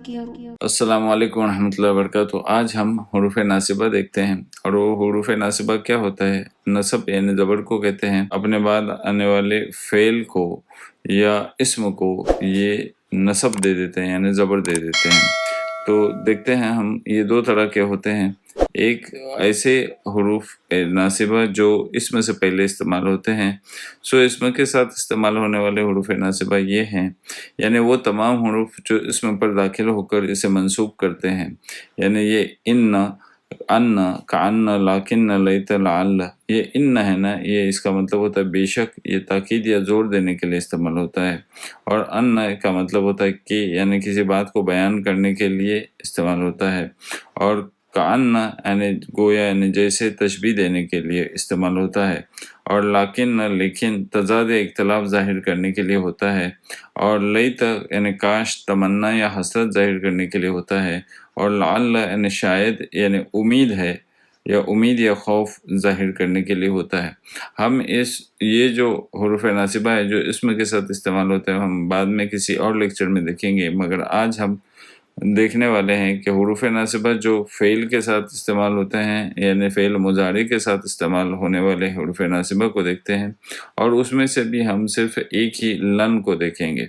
السلام علیکم ورحمۃ اللہ وبرکاتہ۔ آج ہم حروف ناصبہ دیکھتے ہیں، اور وہ حروف ناصبہ کیا ہوتا ہے؟ نصب یعنی زبر کو کہتے ہیں، اپنے بعد آنے والے فعل کو یا اسم کو یہ نصب دے دیتے ہیں یعنی زبر دے دیتے ہیں۔ تو دیکھتے ہیں ہم، یہ دو طرح کے ہوتے ہیں۔ ایک ایسے حروف ناصبہ جو اسم سے پہلے استعمال ہوتے ہیں، سو اسم کے ساتھ استعمال ہونے والے حروف ناصبہ یہ ہیں، یعنی وہ تمام حروف جو اسم پر داخل ہو کر اسے منصوب کرتے ہیں، یعنی یہ ان، کان، لاکن، لیت، لعل، یہ ان ہے نا، یہ اس کا مطلب ہوتا ہے بے شک، یہ تاکید یا زور دینے کے لیے استعمال ہوتا ہے۔ اور ان کا مطلب ہوتا ہے کہ، یعنی کسی بات کو بیان کرنے کے لیے استعمال ہوتا ہے۔ اور کان یعنی گویا، یعنی جیسے تشبیہ دینے کے لیے استعمال ہوتا ہے۔ اور لیکن تضاد اختلاف ظاہر کرنے کے لیے ہوتا ہے۔ اور لیت یعنی کاش، تمنا یا حسرت ظاہر کرنے کے لیے ہوتا ہے۔ اور لعل یعنی شاید، یعنی امید ہے یا امید یا خوف ظاہر کرنے کے لیے ہوتا ہے۔ ہم یہ جو حروف ناصبہ ہے جو اسم کے ساتھ استعمال ہوتے ہیں، ہم بعد میں کسی اور لیکچر میں دیکھیں گے، مگر آج ہم دیکھنے والے ہیں کہ حروف ناصبہ جو فعل کے ساتھ استعمال ہوتے ہیں، یعنی فعل مضارع کے ساتھ استعمال ہونے والے حروف ناصبہ کو دیکھتے ہیں، اور اس میں سے بھی ہم صرف ایک ہی لن کو دیکھیں گے،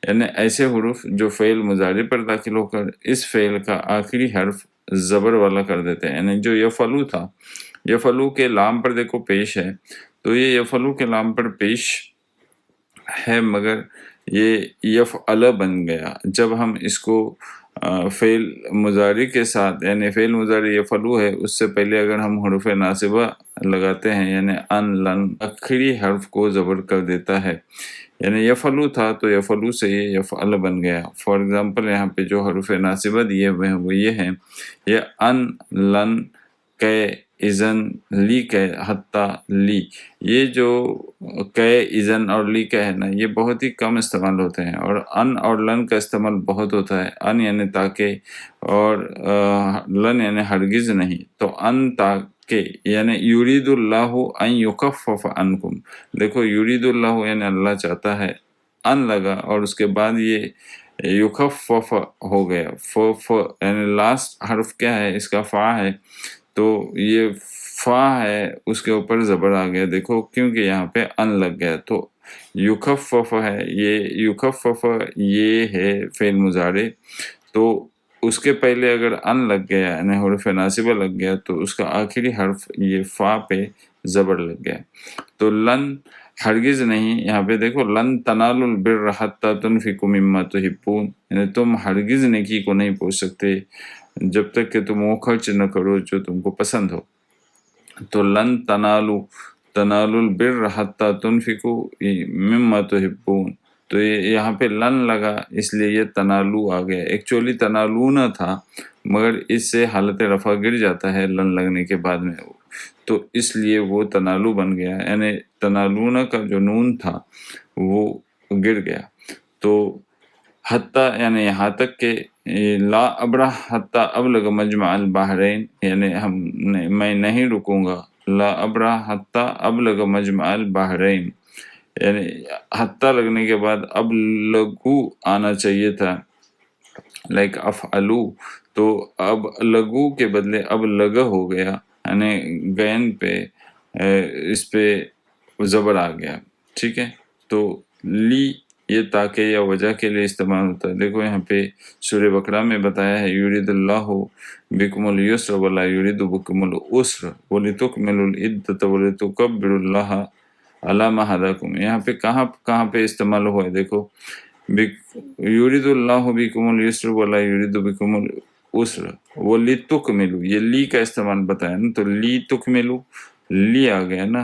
یعنی ایسے حروف جو فعل مضارع پر داخل ہو کر اس فعل کا آخری حرف زبر والا کر دیتے ہیں۔ یعنی جو یفعلو تھا، یفعلو کے لام پر دیکھو پیش ہے، تو یہ یفعلو کے لام پر پیش ہے، مگر یہ یفعل بن گیا جب ہم اس کو فعل مضارع کے ساتھ، یعنی فعل مضارع یفعلو ہے، اس سے پہلے اگر ہم حروف ناصبہ لگاتے ہیں، یعنی ان، لن، آخری حرف کو زبر کر دیتا ہے۔ یعنی یفعلو تھا تو یفعلو سے یہ یفعل بن گیا۔ فار ایگزامپل یہاں پہ جو حروف ناصبہ دیے ہوئے ہیں وہ یہ ہیں، یہ ان، لن، کہ، اذن، لی کہ، حتی، لی۔ یہ جو کہ، اذن اور لی کہ ہے نا، یہ بہت ہی کم استعمال ہوتے ہیں، اور ان اور لن کا استعمال بہت ہوتا ہے۔ ان یعنی تاکہ، اور لن یعنی ہرگز نہیں۔ تو ان تاکہ، یعنی یرید اللہ ان یخفف عنکم، دیکھو یرید اللہ یعنی اللہ چاہتا ہے، ان لگا اور اس کے بعد یہ یخفف ہو گیا، یعنی لاسٹ حرف کیا ہے اس کا؟ فا ہے، تو یہ فا ہے، اس کے اوپر زبر آ گیا، دیکھو کیونکہ یہاں پہ ان لگ گیا، تو یخفف ہے، یہ یخفف یہ ہے فعل مضارع، تو اس کے پہلے اگر ان لگ گیا یعنی حروف ناصبہ لگ گیا تو اس کا آخری حرف یہ فا پہ زبر لگ گیا۔ تو لن ہرگز نہیں، یہاں پہ دیکھو لن تنالوا البر حتی تنفقوا مما تحبون، یعنی تم ہرگز نیکی کو نہیں پہنچ سکتے جب تک کہ تم وہ خرچ نہ کرو جو تم کو پسند ہو۔ تو لن تنالوا البر حتی تنفقوا مما تحبون، تو یہاں پہ لن لگا اس لیے یہ تنالو آ گیا۔ ایکچولی تنالونا تھا، مگر اس سے حالت رفع گر جاتا ہے لن لگنے کے بعد میں، تو اس لیے وہ تنالو بن گیا، یعنی تنالونا کا جو نون تھا وہ گر گیا۔ تو حتی یعنی یہاں تک کہ لا ابرح حتی ابلغ مجمع البحرین، یعنی میں نہیں رکوں گا، لا ابرح حتی ابلغ مجمع البحرین، یعنی حتی لگنے کے بعد ابلغو آنا چاہیے تھا، لائک افعلو، تو اب لگو کے بدلے اب لگا ہو گیا، یعنی غین پہ اس پہ زبر آ گیا، ٹھیک ہے۔ تو لی یہ تاکہ یا وجہ کے لیے استعمال ہوتا ہے۔ دیکھو یہاں پہ سورہ بقرہ میں بتایا ہے، یرید اللہ بکم اليسر ولا یرید بکم العسر ولتکملوا العدۃ ولتکبروا اللہ علی ما ہداکم۔ یہاں پہ کہاں پہ استعمال ہوا ہے؟ دیکھو یرید اللہ بکم اليسر ولا یرید بکم العسر ولتکملوا، یہ لی کا استعمال بتایا نا، تو لی تکملوا، لی آ گیا نا،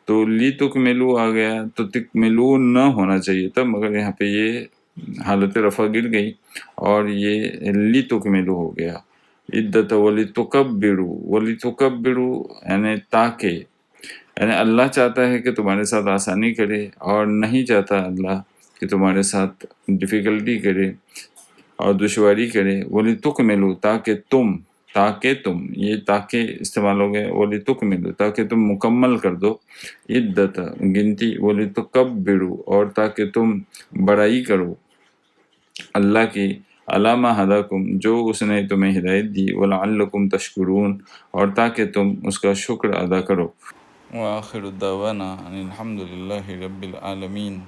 تو لی تکملو آ گیا، تو تکملو نہ ہونا چاہیے تھا، مگر یہاں پہ یہ حالت رفع گر گئی اور یہ لی تکملو ہو گیا۔ عدت ولیتکبروا یعنی تاکہ، یعنی اللہ چاہتا ہے کہ تمہارے ساتھ آسانی کرے، اور نہیں چاہتا اللہ کہ تمہارے ساتھ ڈیفیکلٹی کرے اور دشواری کرے۔ ولیتکملوا تاکہ تم، یہ تاکہ استعمال ہو گیا، ولیتکملوا تاکہ تم مکمل کر دو، عدت گنتی، ولیتکبروا اور تاکہ تم بڑائی کرو اللہ کی، علامہ ہداکم، جو اس نے تمہیں ہدایت دی، ولعلکم تشکرون، اور تاکہ تم اس کا شکر ادا کرو۔ وآخر دعوانا ان الحمد للہ رب العالمین۔